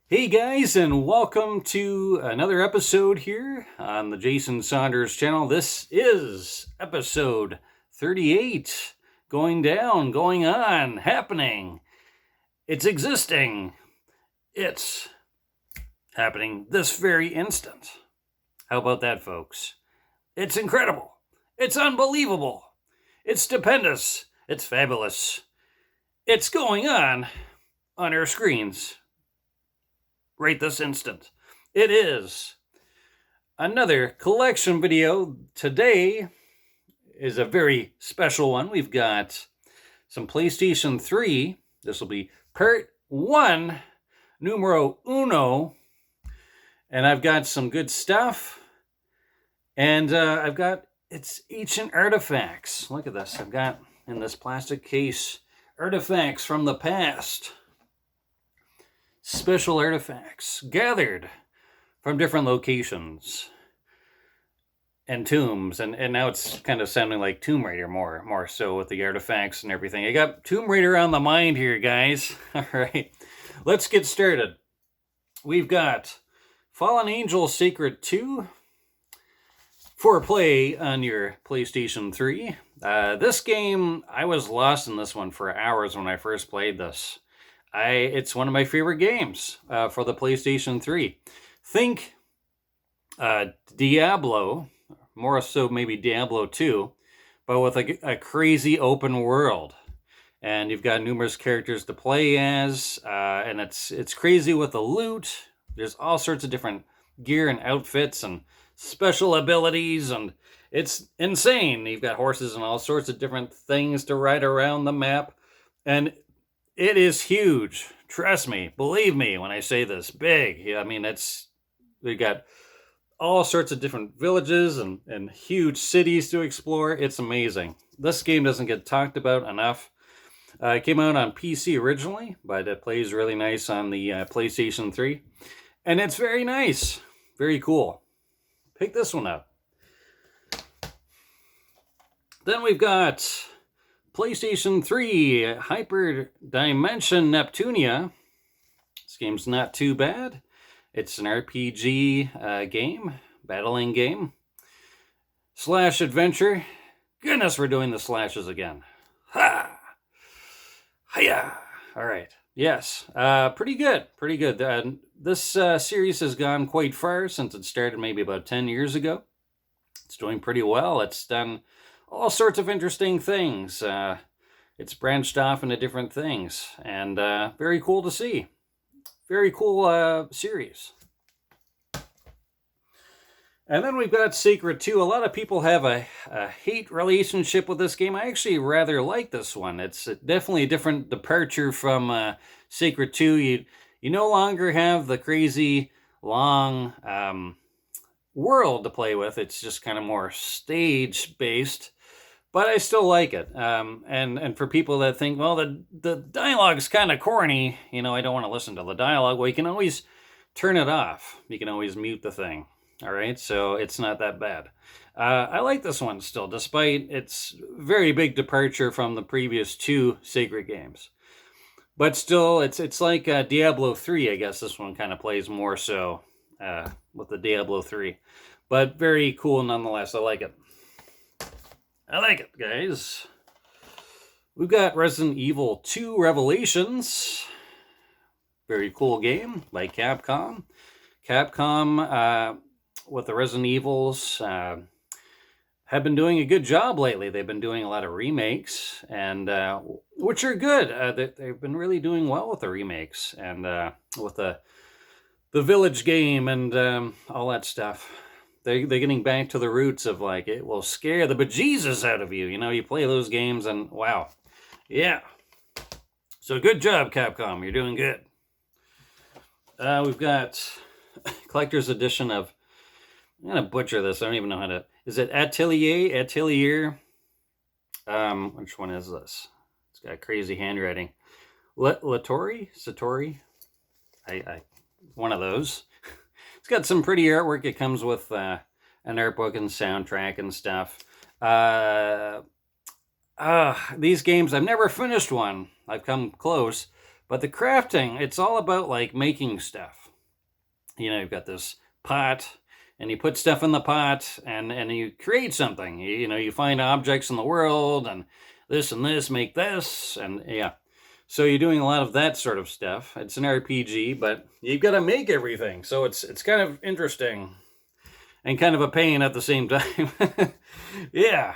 Hey guys, and welcome to another episode here on the Jason Saunders channel. This is episode 38. Going down, going on, happening. It's existing. It's happening this very instant. How about that, folks? It's incredible. It's unbelievable. It's stupendous. It's fabulous. It's going on our screens right this instant. It is another collection video. Today is a very special one. We've got some PlayStation 3. This will be part 1, numero uno. And I've got some good stuff. And I've got, it's ancient artifacts. Look at this. I've got in this plastic case artifacts from the past. Special artifacts gathered from different locations and tombs, and now it's kind of sounding like Tomb Raider more so with the artifacts and everything. I got Tomb Raider on the mind here, guys. All right, let's get started. We've got Fallen Angel Sacred 2 for play on your PlayStation 3. This game, I was lost in this one for hours when I first played this. It's one of my favorite games for the PlayStation 3. Think Diablo, more so maybe Diablo 2, but with a crazy open world. And you've got numerous characters to play as, and it's crazy with the loot. There's all sorts of different gear and outfits and special abilities, and it's insane. You've got horses and all sorts of different things to ride around the map, and it is huge. Trust me, believe me when I say this. Big. I mean, we got all sorts of different villages and huge cities to explore. It's amazing. This game doesn't get talked about enough. It came out on PC originally, but it plays really nice on the PlayStation 3. And it's very nice. Very cool. Pick this one up. Then we've got PlayStation 3 Hyper Dimension Neptunia. This game's not too bad. It's an RPG game, battling game, slash adventure. Goodness, we're doing the slashes again. Ha! Hiya! All right. Yes, pretty good. Pretty good. This series has gone quite far since it started maybe about 10 years ago. It's doing pretty well. It's done all sorts of interesting things. It's branched off into different things, and very cool to see. Very cool series. And then we've got Sacred 2. A lot of people have a hate relationship with this game. I actually rather like this one. It's definitely a different departure from Sacred 2. You no longer have the crazy long world to play with. It's just kind of more stage-based. But I still like it. And for people that think, well, the dialogue's kind of corny, I don't want to listen to the dialogue, well, you can always turn it off. You can always mute the thing. All right, so it's not that bad. I like this one still, despite its very big departure from the previous 2 Sacred games. But still, it's like Diablo 3, I guess this one kind of plays more so with the Diablo 3. But very cool nonetheless. I like it. I like it, guys. We've got Resident Evil 2 Revelations. Very cool game by Capcom. Capcom, with the Resident Evils, have been doing a good job lately. They've been doing a lot of remakes, and which are good. They've been really doing well with the remakes, and with the Village game and all that stuff. They're getting back to the roots of, like, it will scare the bejesus out of you. You play those games and wow. Yeah. So good job, Capcom. You're doing good. We've got collector's edition of, I'm going to butcher this. I don't even know how to, is it Atelier? Which one is this? It's got crazy handwriting. Satori? One of those. It's got some pretty artwork. It comes with an art book and soundtrack and stuff. These games, I've never finished one. I've come close, But the crafting, it's all about like making stuff. You've got this pot, and you put stuff in the pot, and you create something. You find objects in the world, and this, make this, and yeah. So you're doing a lot of that sort of stuff. It's an RPG, but you've got to make everything. So it's kind of interesting and kind of a pain at the same time. Yeah.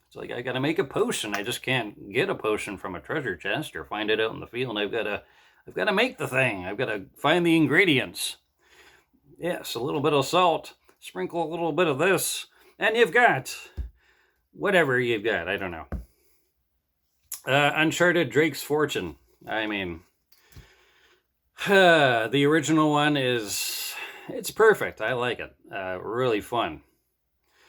It's like I got to make a potion. I just can't get a potion from a treasure chest or find it out in the field. I've got to make the thing. I've got to find the ingredients. Yes, a little bit of salt, sprinkle a little bit of this, and you've got whatever you've got. I don't know. Uncharted Drake's Fortune. I mean, the original one it's perfect. I like it. Really fun.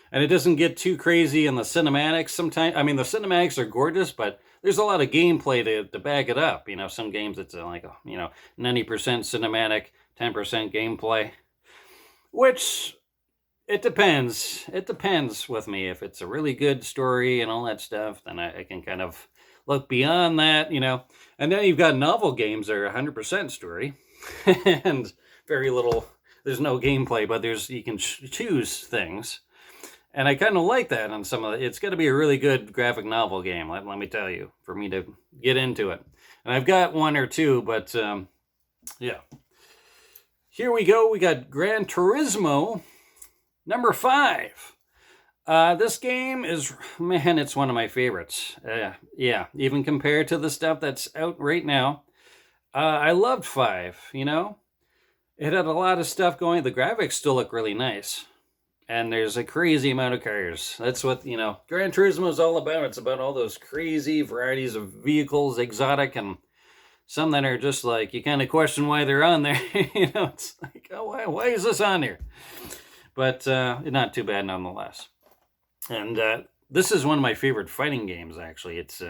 And it doesn't get too crazy in the cinematics sometimes. I mean, the cinematics are gorgeous, but there's a lot of gameplay to back it up. Some games it's like, 90% cinematic, 10% gameplay. Which, it depends. It depends with me. If it's a really good story and all that stuff, then I can kind of look beyond that, And then you've got novel games that are 100% story. And very little, there's no gameplay, but you can choose things. And I kind of like that on some of it. It's got to be a really good graphic novel game, let me tell you, for me to get into it. And I've got one or two, but yeah. Here we go. We got Gran Turismo number 5. This game is, man, it's one of my favorites. Yeah, even compared to the stuff that's out right now. I loved 5, It had a lot of stuff going. The graphics still look really nice. And there's a crazy amount of cars. That's what, Gran Turismo is all about. It's about all those crazy varieties of vehicles, exotic, and some that are just like, you kind of question why they're on there. It's like, oh, why is this on here? But not too bad nonetheless. And this is one of my favorite fighting games, actually. It's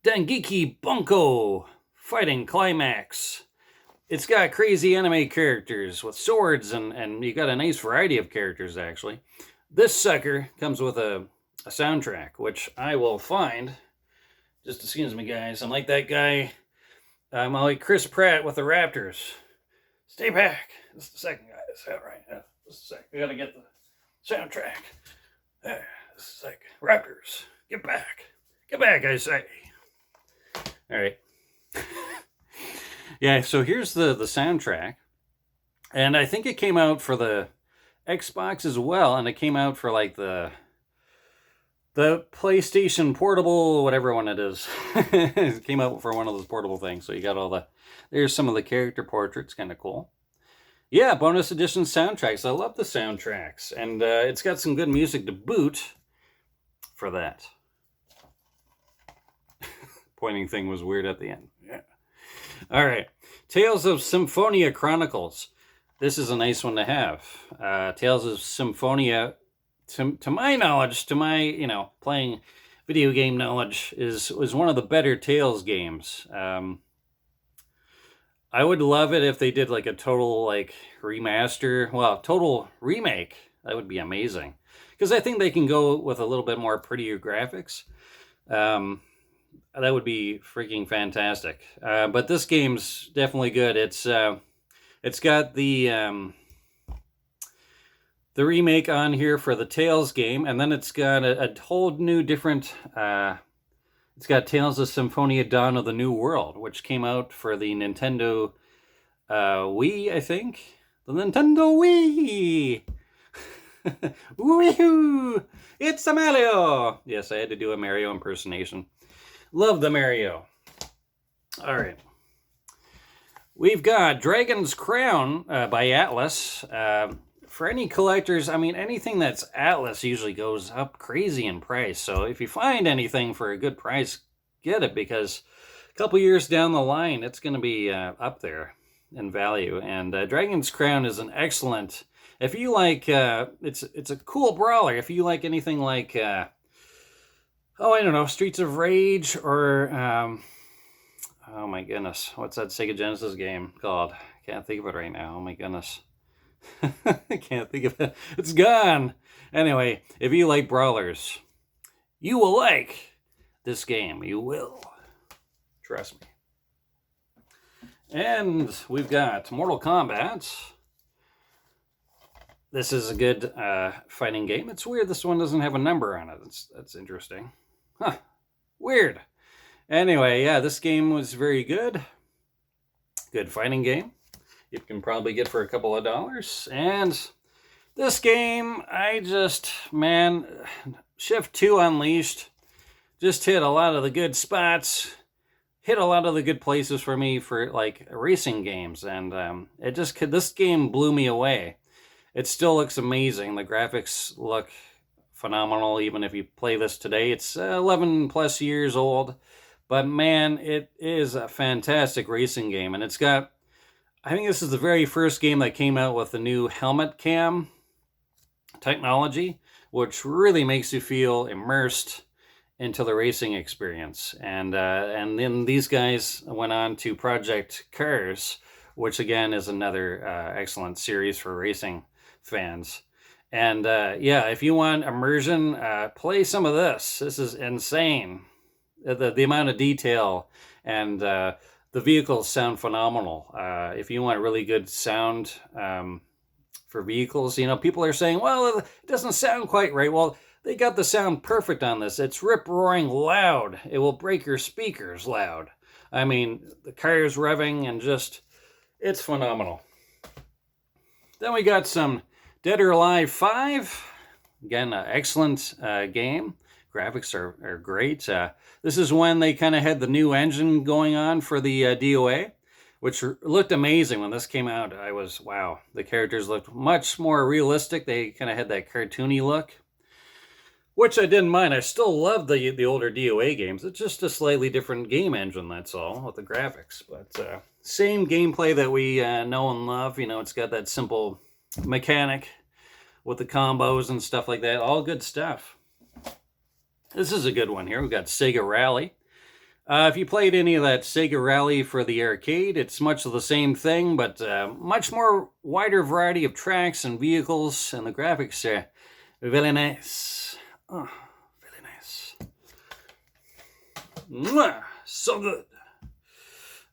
Dengeki Bunko Fighting Climax. It's got crazy anime characters with swords, and you got a nice variety of characters, actually. This sucker comes with a soundtrack, which I will find. Just excuse me, guys. I'm like that guy. I'm like Chris Pratt with the Raptors. Stay back. Just a second, guys. All right. Just a sec. We gotta get the soundtrack. There. Just a sec. Raptors. Get back. Get back, I say. All right. Yeah, so here's the soundtrack. And I think it came out for the Xbox as well. And it came out for like the PlayStation Portable, whatever one it is. It came out for one of those portable things. So you got there's some of the character portraits, kind of cool. Yeah, bonus edition soundtracks. I love the soundtracks. And it's got some good music to boot for that. Pointing thing was weird at the end. Yeah. All right. Tales of Symphonia Chronicles. This is a nice one to have. Tales of Symphonia, to my knowledge, to my, playing video game knowledge, was one of the better Tales games. I would love it if they did like a total remaster, total remake. That would be amazing. Because I think they can go with a little bit more prettier graphics. That would be freaking fantastic. But this game's definitely good. It's got the remake on here for the Tales game, and then it's got a whole new different. It's got Tales of Symphonia: Dawn of the New World, which came out for the Nintendo Wii, I think. The Nintendo Wii. Woohoo! It's a Mario. Yes, I had to do a Mario impersonation. Love the Mario. All right. We've got Dragon's Crown by Atlas. For any collectors, anything that's Atlas usually goes up crazy in price. So if you find anything for a good price, get it, because a couple years down the line, it's going to be up there in value. And Dragon's Crown is an excellent, if you like, it's a cool brawler. If you like anything like... I don't know, Streets of Rage, or, oh my goodness, what's that Sega Genesis game called? Can't think of it right now, oh my goodness. I can't think of it, it's gone. Anyway, if you like brawlers, you will like this game, you will. Trust me. And we've got Mortal Kombat. This is a good fighting game. It's weird this one doesn't have a number on it. That's interesting. Huh. Weird. Anyway, yeah, this game was very good. Good fighting game. You can probably get for a couple of dollars. And this game, man, Shift 2 Unleashed just hit a lot of the good spots. Hit a lot of the good places for me for like racing games. And this game blew me away. It still looks amazing. The graphics look phenomenal, even if you play this today. It's 11 plus years old, but man, it is a fantastic racing game. And I think this is the very first game that came out with the new helmet cam technology, which really makes you feel immersed into the racing experience. And then these guys went on to Project Cars, which again is another excellent series for racing fans. And yeah, if you want immersion, play some of this. This is insane. The amount of detail, and the vehicles sound phenomenal. If you want really good sound for vehicles, people are saying, well, it doesn't sound quite right. Well, they got the sound perfect on this. It's rip-roaring loud. It will break your speakers loud. I mean, the car's revving and it's phenomenal. Then we got some Dead or Alive 5. Again, excellent game. Graphics are great. This is when they kind of had the new engine going on for the DOA, which looked amazing when this came out. Wow. The characters looked much more realistic. They kind of had that cartoony look, which I didn't mind. I still love the older DOA games. It's just a slightly different game engine, that's all, with the graphics. But same gameplay that we know and love. It's got that simple mechanic with the combos and stuff like that. All good stuff. This is a good one here. We've got Sega Rally. If you played any of that Sega Rally for the arcade, it's much of the same thing, but much more wider variety of tracks and vehicles, and the graphics are very nice. Oh, very nice. Mwah! So good.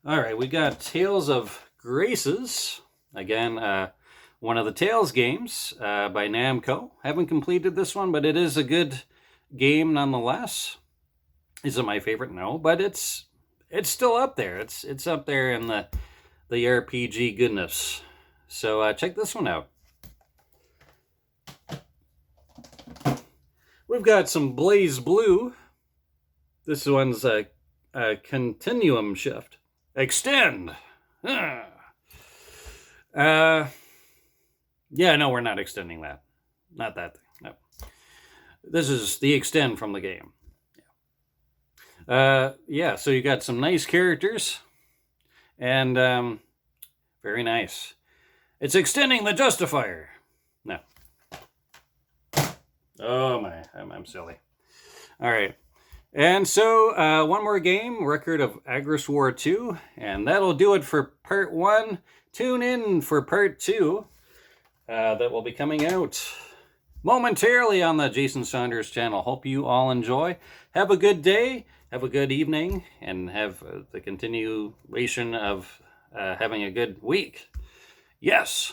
All right, we got Tales of Graces. Again, one of the Tales games by Namco. Haven't completed this one, but it is a good game nonetheless. Is it my favorite? No, but it's still up there. It's up there in the RPG goodness. So check this one out. We've got some Blaze Blue. This one's a Continuum Shift. Extend. Yeah, no, we're not extending that. Not that thing. No. This is the extend from the game. Yeah, so you got some nice characters. And very nice. It's extending the Justifier. No. Oh my, I'm silly. All right. And so one more game, Record of Agris War 2. And that'll do it for part 1. Tune in for part 2. That will be coming out momentarily on the Jason Saunders channel. Hope you all enjoy. Have a good day, have a good evening, and have the continuation of having a good week. Yes.